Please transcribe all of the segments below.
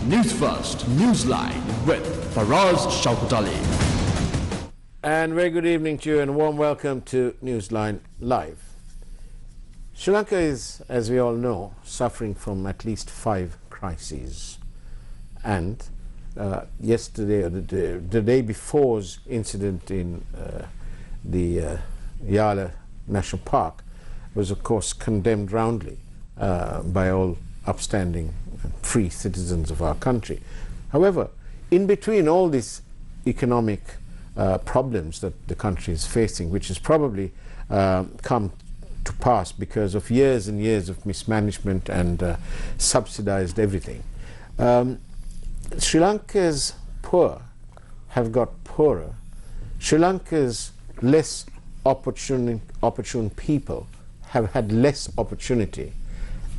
News First, Newsline with Faraz Shaukutali. And very good evening to you and a warm welcome to Newsline Live. Sri Lanka is, as we all know, suffering from at least 5 crises. And yesterday, or the day before's incident in the Yala National Park was, of course, condemned roundly by all upstanding free citizens of our country. However, in between all these economic problems that the country is facing, which has probably come to pass because of years and years of mismanagement and subsidized everything, Sri Lanka's poor have got poorer. Sri Lanka's less opportune people have had less opportunity.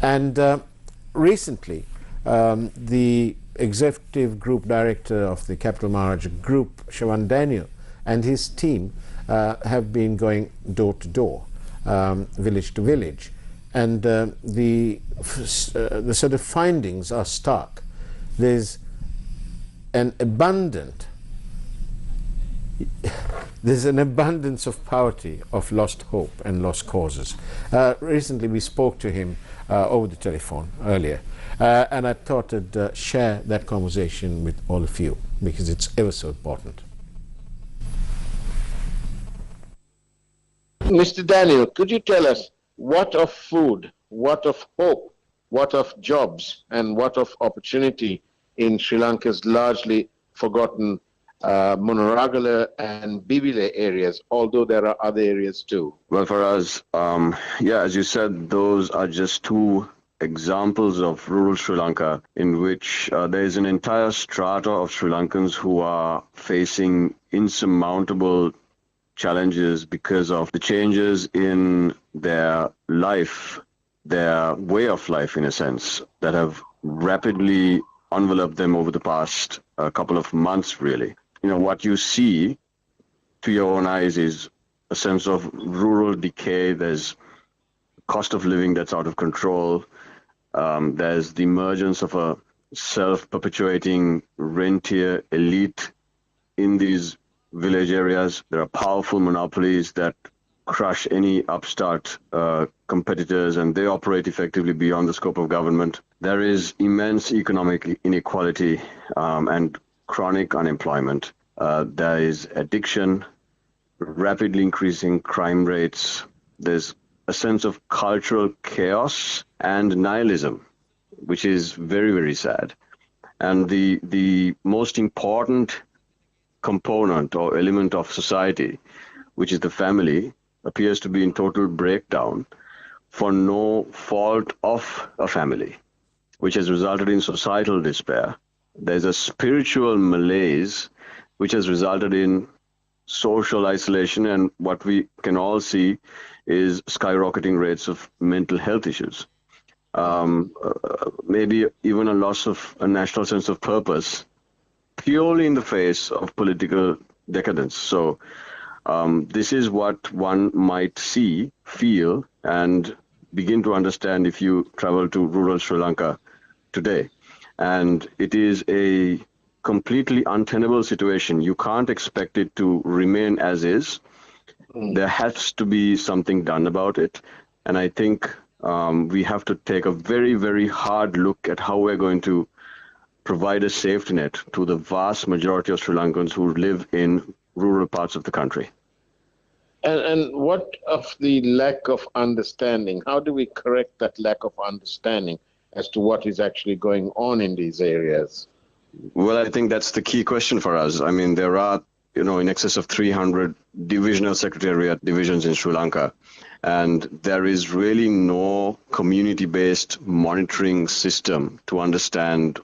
And recently, the executive group director of the Capital Maharaja Group, Shawan Daniel, and his team have been going door to door, village to village. And the sort of findings are stark. There's an abundance of poverty, of lost hope and lost causes. Recently we spoke to him over the telephone earlier, and I thought I'd share that conversation with all of you because it's ever so important. Mr. Daniel, could you tell us what of food, what of hope, what of jobs, and what of opportunity in Sri Lanka's largely forgotten Monoragala and Bibile areas, although there are other areas too? Well, for us, as you said, those are just 2 examples of rural Sri Lanka in which there is an entire strata of Sri Lankans who are facing insurmountable challenges because of the changes in their life, their way of life, in a sense, that have rapidly enveloped them over the past couple of months, really. You know, what you see to your own eyes is a sense of rural decay. There's cost of living that's out of control. There's the emergence of a self-perpetuating rentier elite in these village areas. There are powerful monopolies that crush any upstart competitors, and they operate effectively beyond the scope of government. There is immense economic inequality and chronic unemployment. There is addiction, rapidly increasing crime rates. There's a sense of cultural chaos and nihilism, which is very, very sad. And the most important component or element of society, which is the family, appears to be in total breakdown for no fault of a family, which has resulted in societal despair. There's a spiritual malaise which has resulted in social isolation, and what we can all see is skyrocketing rates of mental health issues. Maybe even a loss of a national sense of purpose, purely in the face of political decadence. So this is what one might see, feel, and begin to understand if you travel to rural Sri Lanka today. And it is a completely untenable situation. You can't expect it to remain as is. There has to be something done about it. And I think we have to take a very, very hard look at how we're going to provide a safety net to the vast majority of Sri Lankans who live in rural parts of the country. And what of the lack of understanding? How do we correct that lack of understanding as to what is actually going on in these areas? Well, I think that's the key question for us. I mean, there are, in excess of 300 divisional secretariat divisions in Sri Lanka, and there is really no community-based monitoring system to understand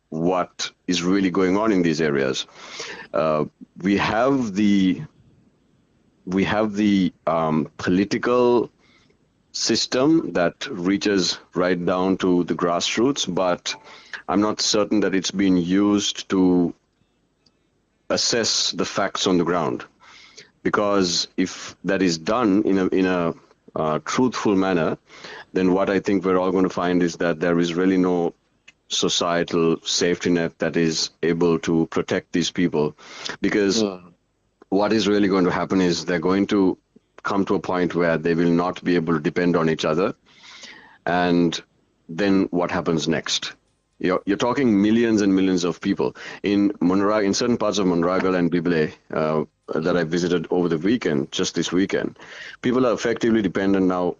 what is really going on in these areas. We have the political system that reaches right down to the grassroots, but I'm not certain that it's been used to assess the facts on the ground. Because if that is done in a truthful manner, then what I think we're all going to find is that there is really no societal safety net that is able to protect these people. Because what is really going to happen is they're going to come to a point where they will not be able to depend on each other. And then what happens next? You're talking millions and millions of people. In certain parts of Monragal and Bible that I visited over the weekend, just this weekend, people are effectively dependent now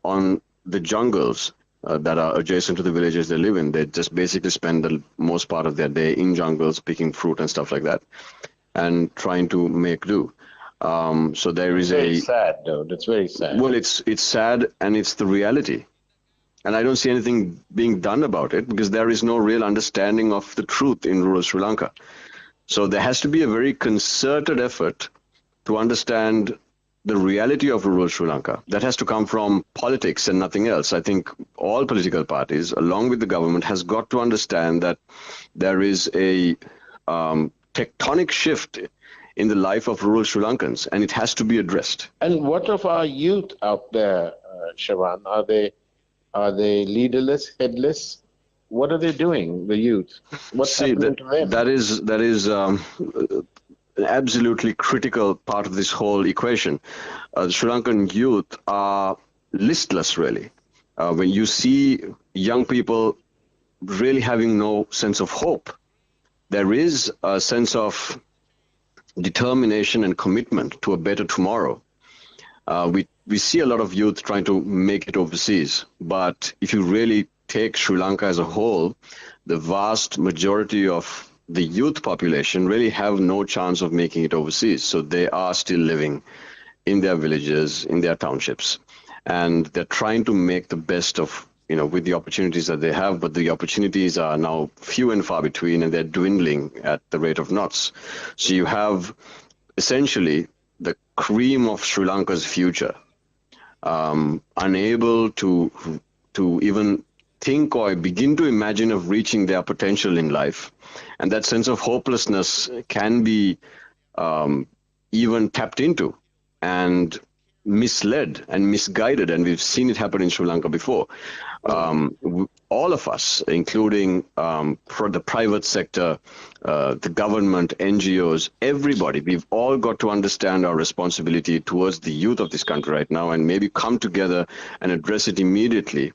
on the jungles that are adjacent to the villages they live in. They just basically spend the most part of their day in jungles picking fruit and stuff like that and trying to make do. So there is very sad, though. That's very sad. Well, it's sad, and it's the reality. And I don't see anything being done about it because there is no real understanding of the truth in rural Sri Lanka. So there has to be a very concerted effort to understand the reality of rural Sri Lanka. That has to come from politics and nothing else. I think all political parties, along with the government, has got to understand that there is a tectonic shift in the life of rural Sri Lankans, and it has to be addressed. And what of our youth out there, Shaban? Are they leaderless, headless? What are they doing, the youth? What's happening to them? That is an absolutely critical part of this whole equation. The Sri Lankan youth are listless, really. When you see young people really having no sense of hope, there is a sense of determination and commitment to a better tomorrow. We see a lot of youth trying to make it overseas, but if you really take Sri Lanka as a whole, the vast majority of the youth population really have no chance of making it overseas. So they are still living in their villages, in their townships, and they're trying to make the best of, with the opportunities that they have, but the opportunities are now few and far between, and they're dwindling at the rate of knots. So you have essentially the cream of Sri Lanka's future, unable to even think or begin to imagine of reaching their potential in life. And that sense of hopelessness can be even tapped into and misled and misguided. And we've seen it happen in Sri Lanka before. All of us, including the private sector, the government, NGOs, everybody, we've all got to understand our responsibility towards the youth of this country right now, and maybe come together and address it immediately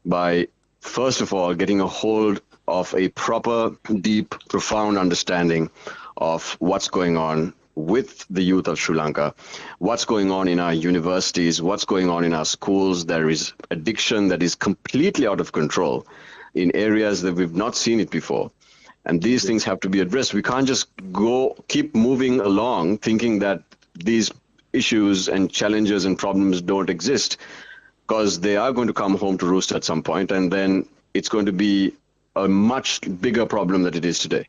by, first of all, getting a hold of a proper, deep, profound understanding of what's going on with the youth of Sri Lanka, what's going on in our universities, what's going on in our schools. There is addiction that is completely out of control in areas that we've not seen it before. And these things have to be addressed. We can't just keep moving along thinking that these issues and challenges and problems don't exist, because they are going to come home to roost at some point, and then it's going to be a much bigger problem than it is today.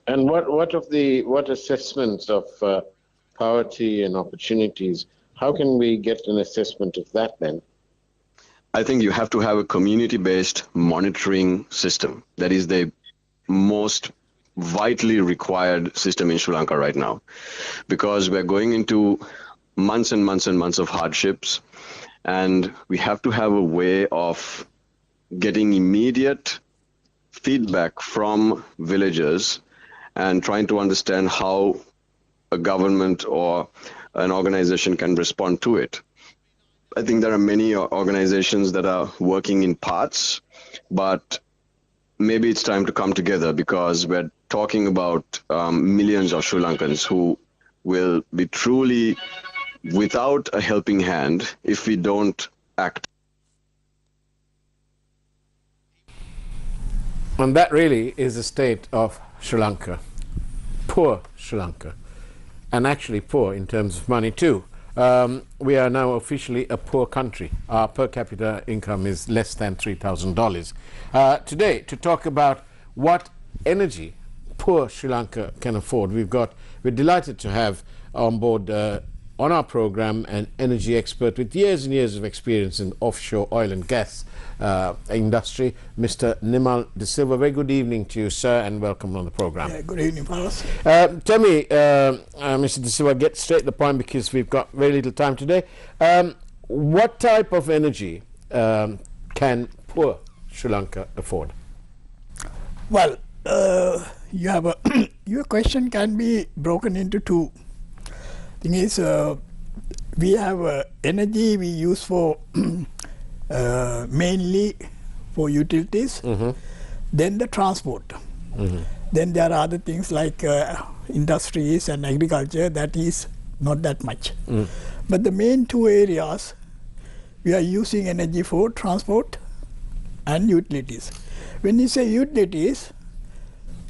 And what assessments of poverty and opportunities, how can we get an assessment of that then? I think you have to have a community-based monitoring system. That is the most vitally required system in Sri Lanka right now, because we're going into months and months and months of hardships, and we have to have a way of getting immediate feedback from villagers and trying to understand how a government or an organization can respond to it. I think there are many organizations that are working in parts, but maybe it's time to come together, because we're talking about millions of Sri Lankans who will be truly without a helping hand if we don't act. And that really is the state of Sri Lanka. Poor Sri Lanka. And actually poor in terms of money too. We are now officially a poor country. Our per capita income is less than $3,000. Today, to talk about what energy poor Sri Lanka can afford, we're delighted to have on board on our program an energy expert with years and years of experience in offshore oil and gas industry, Mr. Nimal De Silva. Very good evening to you, sir, and welcome on the program. Yeah, good evening, Paras. Tell me, Mr. De Silva, get straight to the point because we've got very little time today. What type of energy can poor Sri Lanka afford? Well, you have a your question can be broken into two. Thing is, we have energy we use for mainly for utilities. Then the transport. Then there are other things like industries and agriculture that is not that much. But the main two areas we are using energy for transport and utilities. When you say utilities,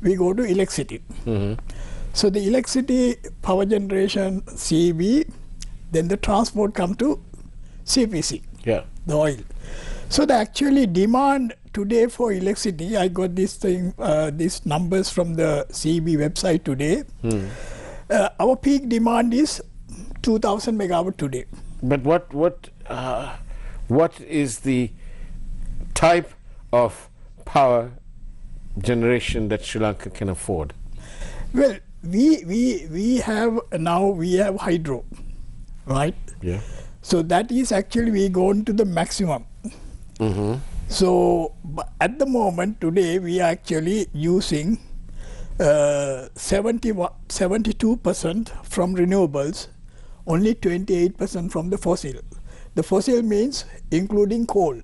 we go to electricity. So the electricity power generation CB, then the transport come to CPC, the oil. So the actually demand today for electricity, I got this thing, these numbers from the CB website today. Our peak demand is 2,000 megawatt today. But what is the type of power generation that Sri Lanka can afford? Well, we have now hydro, right? Yeah. So that is actually we gone to the maximum. So at the moment today we are actually using 72% from renewables, only 28% from the fossil. The fossil means including coal.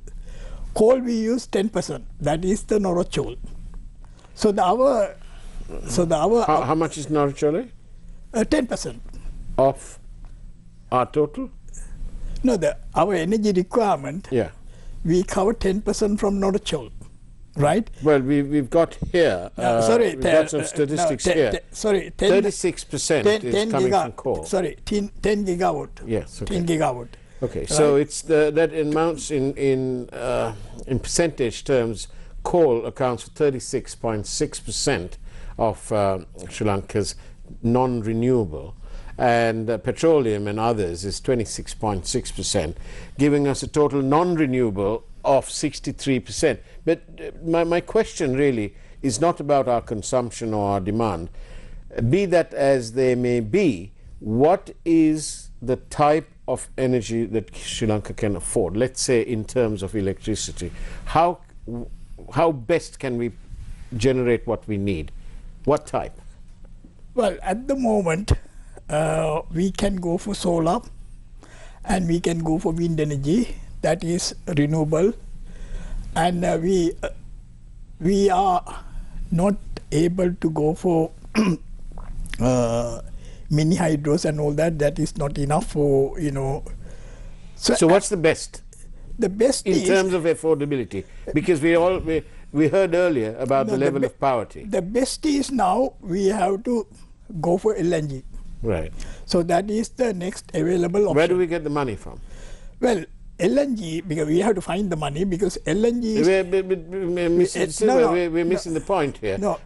Coal we use 10%. That is the Norachol. So How much is Norachole? 10% Of our total? No, our energy requirement. Yeah. We cover 10% from Norachol, right? Well, we've got here. We've got some statistics here. 36% is coming from coal. 10 gigawatt. Yes. Okay. 10 gigawatt. Okay. Right? So it's that amounts in percentage terms. Coal accounts for 36.6% of Sri Lanka's non-renewable, and petroleum and others is 26.6%, giving us a total non-renewable of 63%. But my question really is not about our consumption or our demand. Be that as they may be, what is the type of energy that Sri Lanka can afford? Let's say in terms of electricity. How best can we generate what we need? What type? Well, at the moment, we can go for solar and we can go for wind energy, that is renewable, and we are not able to go for mini hydros and all that. That is not enough for, So what's the best? The best in terms of affordability, because we heard earlier about the level of poverty. The best is now we have to go for LNG. Right. So that is the next available option. Where do we get the money from? Well, LNG, because we have to find the money, because LNG is... We're missing the point here. No.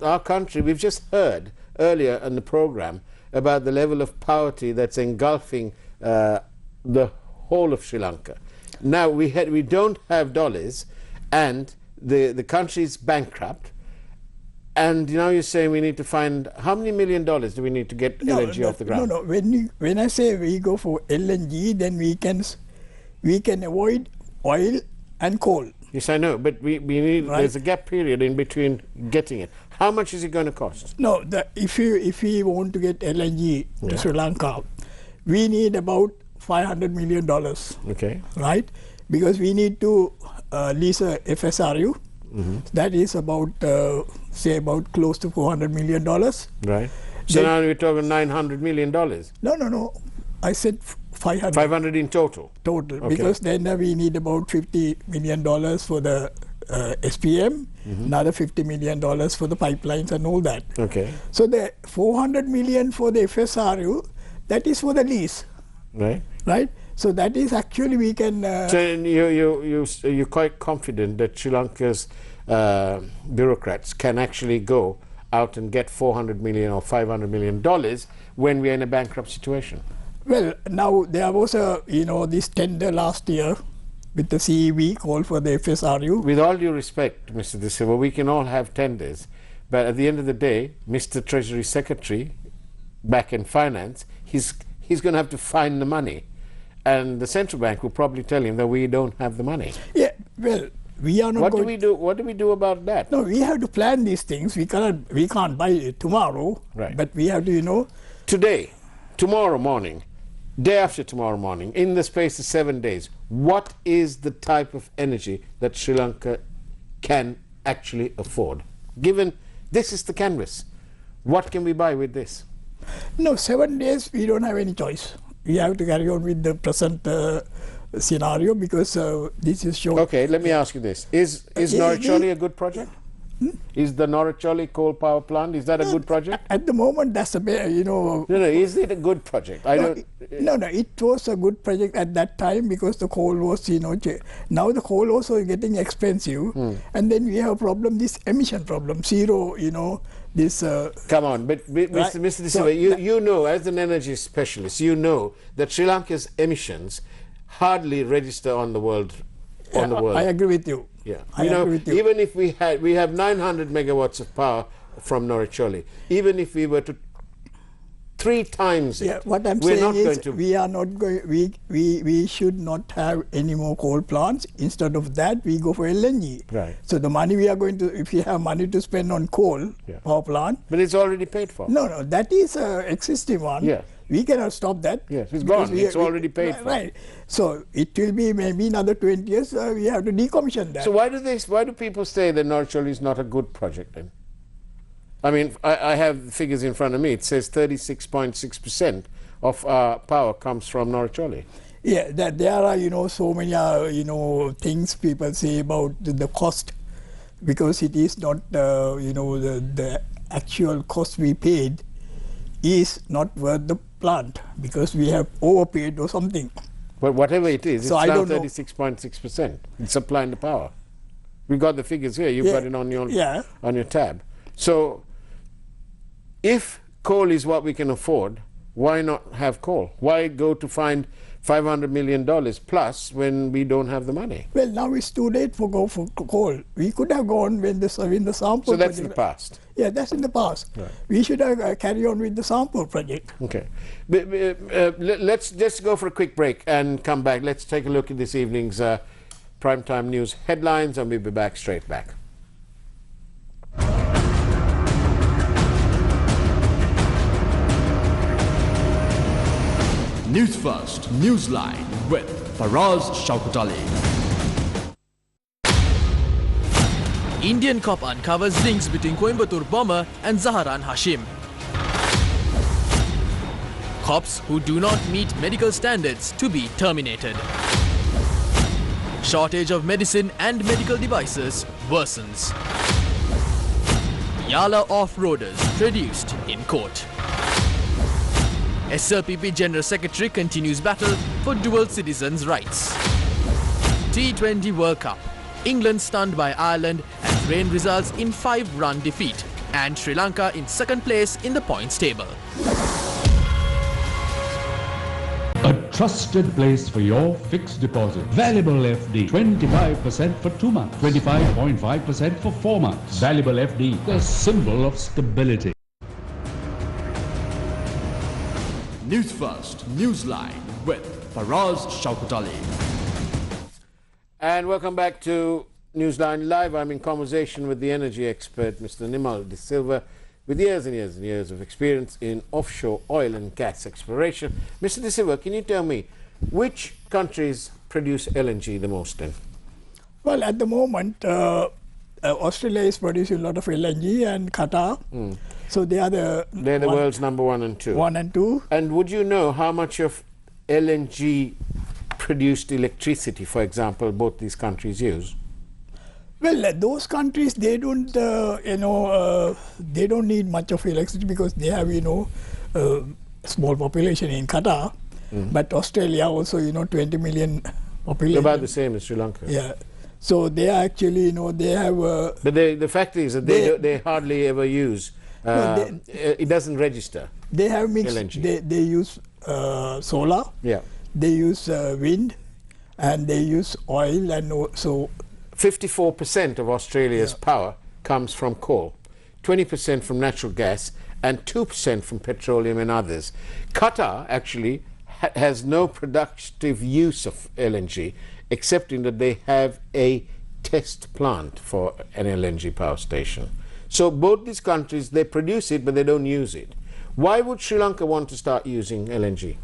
Our country, we've just heard earlier in the program about the level of poverty that's engulfing the whole of Sri Lanka. Now we don't have dollars, and the country's bankrupt, and now you're saying we need to find how many $1 million do we need to get LNG off the ground? No. When I say we go for LNG, then we can avoid oil and coal. Yes, I know, but we need. Right. There's a gap period in between getting it. How much is it going to cost? No, if we want to get LNG to Sri Lanka, we need about $500 million. Okay. Right? Because we need to lease a FSRU. That is about, about close to $400 million. Right. So now we're talking $900 million. No. I said 500. 500 in total. Total, okay. Because then we need about $50 million for the SPM, another $50 million for the pipelines and all that. Okay. So the $400 million for the FSRU, that is for the lease. Right. Right. So that is actually we can. So you're quite confident that Sri Lanka's bureaucrats can actually go out and get $400 million or $500 million when we're in a bankrupt situation. Well, now there was this tender last year with the CEB call for the FSRU. With all due respect, Mr. De Silva, we can all have tenders, but at the end of the day, Mr. Treasury Secretary back in finance, he's going to have to find the money. And the central bank will probably tell him that we don't have the money. Yeah, well, we are not What going. do we do? What do we do about that? No, we have to plan these things. We can't buy it tomorrow. Right. But we have to, Today, tomorrow morning, day after tomorrow morning, in the space of 7 days, what is the type of energy that Sri Lanka can actually afford? Given this is the canvas, what can we buy with this? No, 7 days we don't have any choice. We have to carry on with the present scenario because this is short. Okay, let me ask you this: Is Noriccioli a good project? Is the Noriccioli coal power plant, is that a good project? At the moment, that's a No, is it a good project? No, it was a good project at that time because the coal was, now the coal also is getting expensive, and then we have a problem, this emission problem, zero, this. Come on, but Mr. De Silva, you know, as an energy specialist, you know that Sri Lanka's emissions hardly register on the world. I agree with you. Yeah, I agree with you. Even if we have 900 megawatts of power from Noriccioli, even if we were to 3 times it, yeah, what I'm we're saying not is going to. we are not going. We should not have any more coal plants. Instead of that, we go for LNG. Right. So the money we are going to, if we have money to spend on coal power plant. But it's already paid for. No, that is an existing one. Yeah. We cannot stop that. Yes, it's gone. It's already paid for. Right. So it will be maybe another 20 years. We have to decommission that. So why do people say that Noriccioli is not a good project then? I mean, I have figures in front of me. It says 36.6% of power comes from Noriccioli. Yeah, there are so many things people say about the cost, because it is not the actual cost we paid is not worth the plant because we have overpaid or something. But whatever it is, So it's I now don't know. 36.6% in supplying the power. We got the figures here. You've got it on your tab. So if coal is what we can afford, why not have coal? Why go to find $500 million plus when we don't have the money? Well, now it's too late for coal. We could have gone when the sample. So that's in the past. Yeah, that's in the past. Right. We should have carried on with the sample project. Okay. Let's just go for a quick break and come back. Let's take a look at this evening's primetime news headlines, and we'll be back straight back. Newsfirst, Newsline with Faraz Shaukatali. Indian cop uncovers links between Coimbatore bomber and Zaharan Hashim. Cops who do not meet medical standards to be terminated. Shortage of medicine and medical devices worsens. Yala off-roaders produced in court. SLPP General Secretary continues battle for dual citizens' rights. T20 World Cup. England stunned by Ireland as rain results in 5-run defeat, and Sri Lanka in second place in the points table. A trusted place for your fixed deposit. Valuable FD, 25% for 2 months, 25.5% for 4 months. Valuable FD, the symbol of stability. Newsfirst, Newsline with Faraz Shaukatali. And welcome back to Newsline Live. I'm in conversation with the energy expert, Mr. Nimal De Silva, with years and years and years of experience in offshore oil and gas exploration. Mr. De Silva, can you tell me which countries produce LNG the most then? Well, at the moment, Australia is producing a lot of LNG, and Qatar. So they're the world's number 1 and 2. 1 and 2. And would you know how much of LNG produced electricity, for example, both these countries use? Well, those countries, they don't, they don't need much of electricity because they have, small population in Qatar. But Australia also, 20 million population. About the same as Sri Lanka. Yeah. So they are actually, they have. But the fact is that they hardly ever use. It doesn't register. They have mixed. LNG. They use solar. Yeah. They use wind, and they use oil, and so 54% of Australia's power comes from coal, 20% from natural gas, and 2% from petroleum and others. Qatar actually has no productive use of LNG, except in that they have a test plant for an LNG power station. So both these countries, they produce it, but they don't use it. Why would Sri Lanka want to start using LNG?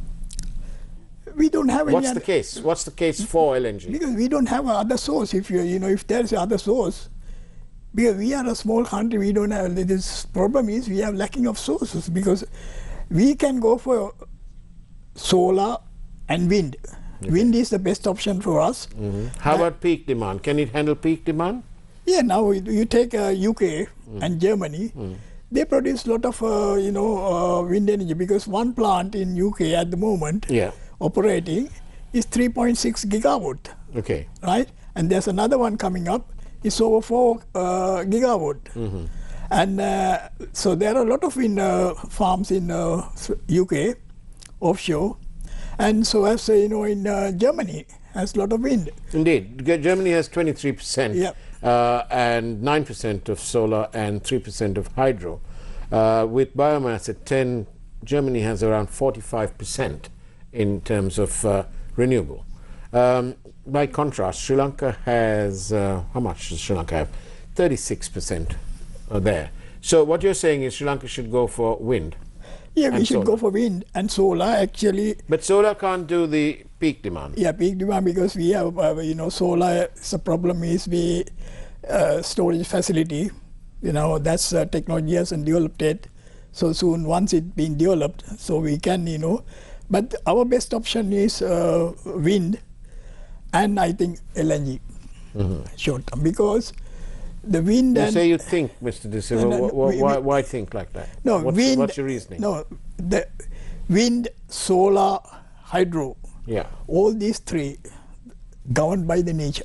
We don't have What's the case? What's the case for LNG? Because we don't have other source. If if there's other source, because we are a small country, we don't have. This problem is we have lacking of sources, because we can go for solar and wind. Okay. Wind is the best option for us. How about peak demand? Can it handle peak demand? Yeah. Now you take UK and Germany. They produce a lot of wind energy, because one plant in UK at the moment operating is 3.6 gigawatt. Okay. Right, and there's another one coming up. It's over 4 gigawatt. And so there are a lot of wind farms in UK offshore, and so as in Germany has a lot of wind. Indeed, Germany has 23%. And 9% of solar and 3% of hydro. With biomass at 10, Germany has around 45% in terms of renewable. By contrast, Sri Lanka has, how much does Sri Lanka have? 36% there. So what you're saying is Sri Lanka should go for wind? Yeah, we should go for wind and solar actually. But solar can't do the peak demand. Yeah, peak demand, because we have, solar, the problem is we storage facility, that's technology hasn't developed yet. So soon, once it's been developed, so we can, but our best option is wind and I think LNG short term, because the wind. You say you think, Mr. De Silva. Why think like that? No, wind. What's your reasoning? No, the wind, solar, hydro. Yeah. All these three governed by the nature.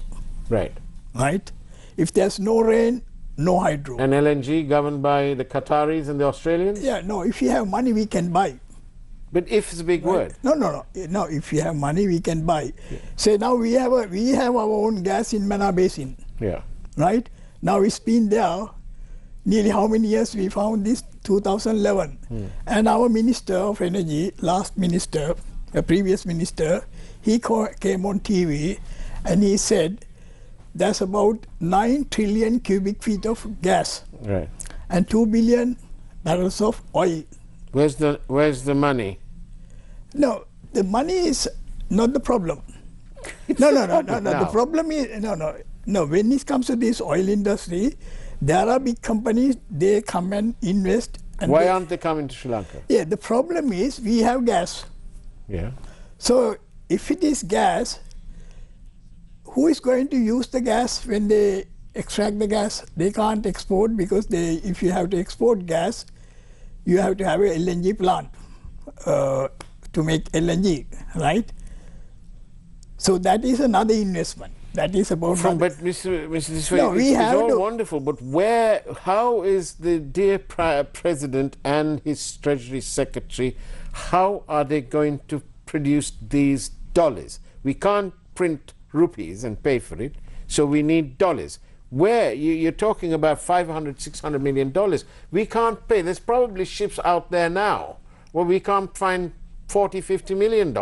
Right. Right. If there's no rain, no hydro. And LNG governed by the Qataris and the Australians? Yeah. No. If you have money, we can buy. But if is a big word. No. No. If you have money, we can buy. Yeah. Say now we have our own gas in Mana Basin. Yeah. Right. Now it's been there nearly how many years? We found this 2011. And our Minister of Energy, last minister, the previous minister, he came on TV and he said there's about 9 trillion cubic feet of gas, right, and 2 billion barrels of oil. Where's the money? No, the money is not the problem. No. The problem is no. When it comes to this oil industry, there are big companies. They come and invest. And why aren't they coming to Sri Lanka? Yeah, the problem is we have gas. Yeah. So if it is gas, who is going to use the gas when they extract the gas? They can't export, because if you have to export gas, you have to have a LNG plant to make LNG, right? So that is another investment. That is about. But Mr. De Silva, it's all wonderful, but how is the dear President and his Treasury Secretary, how are they going to produce these dollars? We can't print rupees and pay for it, so we need dollars. Where you're talking about $500–600 million, we can't pay. There's probably ships out there now where we can't find $40–50 million.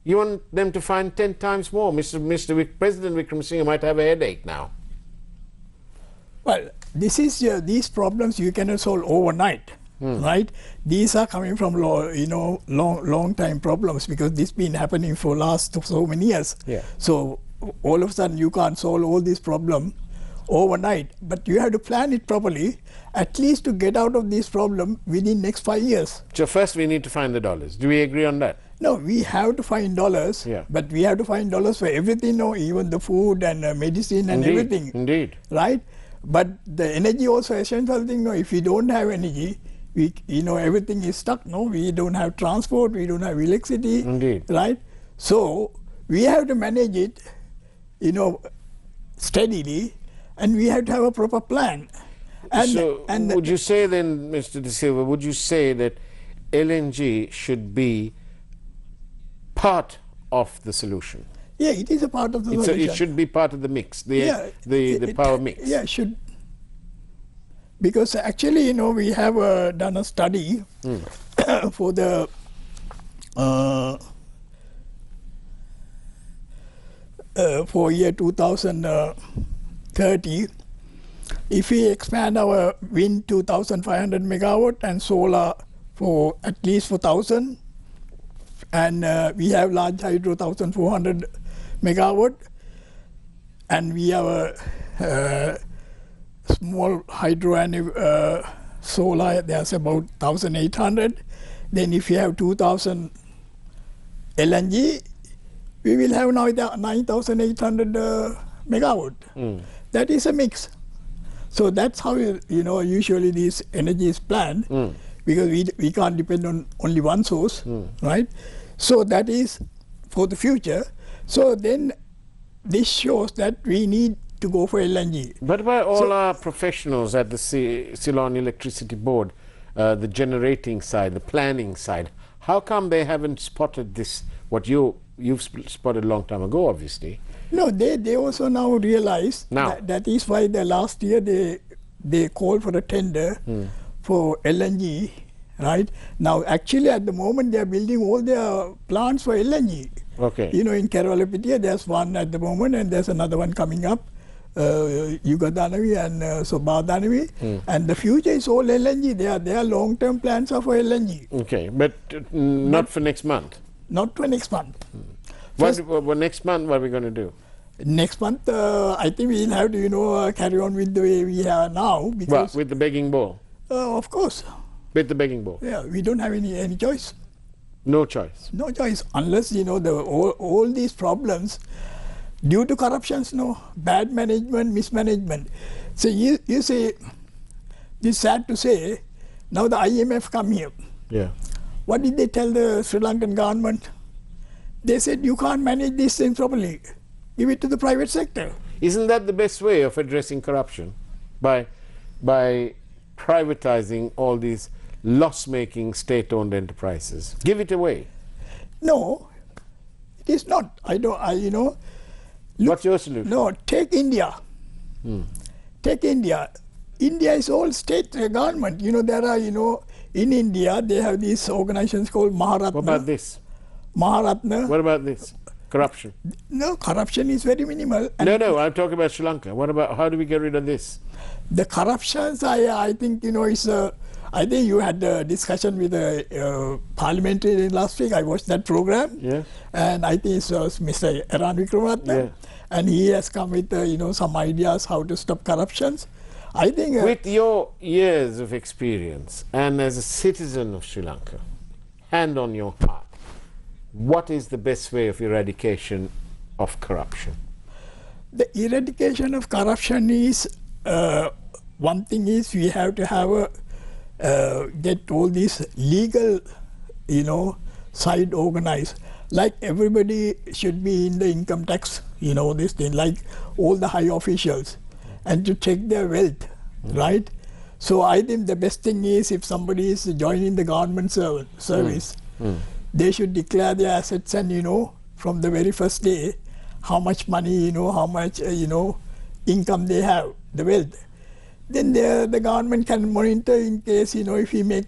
You want them to find 10 times more. President Wickremesinghe might have a headache now. Well, these problems you cannot solve overnight, right? These are coming from long time problems, because this been happening for last so many years. Yeah. So all of a sudden you can't solve all these problems overnight, but you have to plan it properly, at least to get out of this problem within next 5 years. So first we need to find the dollars. Do we agree on that? No, we have to find dollars, but we have to find dollars for everything, even the food and medicine and everything. Indeed. Right? But the energy also essential thing. If we don't have energy, everything is stuck. We don't have transport, we don't have electricity. Indeed. Right? So we have to manage it, steadily, and we have to have a proper plan. And would you say then, Mr. De Silva, would you say that LNG should be part of the solution? Yeah, it is a part of the solution. It should be part of the mix, the power mix. Yeah, it should. Because actually, we have done a study for the for year 2030, if we expand our wind to 1,500 megawatt and solar for at least 4,000, and we have large hydro 1,400 megawatt, and we have a small hydro and solar, there's about 1,800. Then if you have 2,000 LNG, we will have now 9,800 megawatt. That is a mix. So that's how usually this energy is planned, because we can't depend on only one source, right? So that is for the future. So then this shows that we need to go for LNG. What about all our professionals at the Ceylon Electricity Board, the generating side, the planning side? How come they haven't spotted this, what you've spotted a long time ago, obviously? No, they also now realize that is why the last year they called for a tender for LNG, right? Now, actually, at the moment, they are building all their plants for LNG. Okay. In Keralapitia, there's one at the moment, and there's another one coming up, Yugadanavi and Sobadanavi. And the future is all LNG. Their long-term plans are for LNG. Okay, but not for next month? Not for next month. What next month, what are we going to do? Next month, I think we'll have to, carry on with the way we are now. Because with the begging bowl? Of course. With the begging bowl? Yeah, we don't have any choice. No choice? No choice, unless, all these problems due to corruptions, bad management, mismanagement. So you say, it's sad to say, now the IMF come here. Yeah. What did they tell the Sri Lankan government? They said, you can't manage these things properly. Give it to the private sector. Isn't that the best way of addressing corruption? By privatizing all these loss-making state-owned enterprises? Give it away. No, it is not. Look, what's your solution? No, take India. Take India. India is all state government. There are, in India, they have these organizations called Maharatna. What about this? Maharatna. What about this? Corruption? No, corruption is very minimal. No, I'm talking about Sri Lanka. What about, how do we get rid of this? The corruptions, I think, is I think you had a discussion with a parliamentarian last week. I watched that program. Yeah. And I think it was Mr. Eradicating. Yeah. And he has come with, some ideas how to stop corruptions. I think... with your years of experience and as a citizen of Sri Lanka, hand on your heart, what is the best way of eradication of corruption? The eradication of corruption is, one thing is we have to have get all these legal, side organized. Like everybody should be in the income tax, this thing, like all the high officials, and to check their wealth, right? So I think the best thing is if somebody is joining the government service, they should declare their assets and, from the very first day, how much money, how much, income they have, the wealth. Then the government can monitor in case, if he make,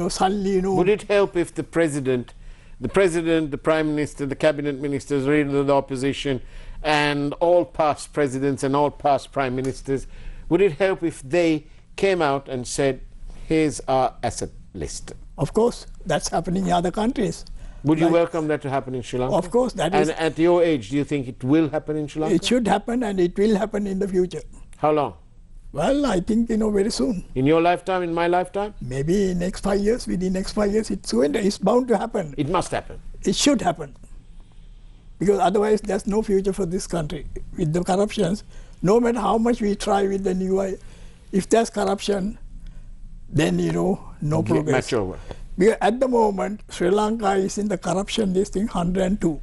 suddenly, Would it help if the president, the prime minister, the cabinet ministers, leader of the opposition, and all past presidents and all past prime ministers, would it help if they came out and said, here's our asset list? Of course, that's happening in other countries. Would you welcome that to happen in Sri Lanka? Of course, that is. And at your age, do you think it will happen in Sri Lanka? It should happen, and it will happen in the future. How long? Well, I think, very soon. In your lifetime, in my lifetime? Maybe next 5 years, within next 5 years, it's bound to happen. It must happen. It should happen. Because otherwise, there's no future for this country. With the corruptions, no matter how much we try with the new, if there's corruption, then, no progress. Match over. Because at the moment, Sri Lanka is in the corruption, 102.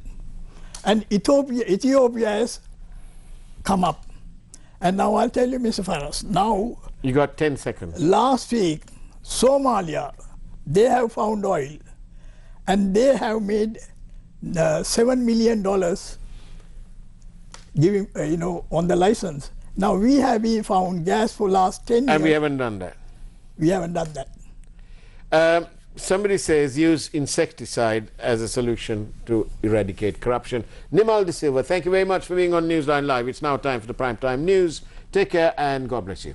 And Ethiopia has come up. And now I'll tell you, Mr. Faraz, now... You got 10 seconds. Last week, Somalia, they have found oil. And they have made $7 million giving, on the license. Now we have found gas for last 10 years. And we haven't done that. We haven't done that. somebody says use insecticide as a solution to eradicate corruption. Nimal De Silva, thank you very much for being on Newsline Live. It's now time for the primetime news. Take care and God bless you.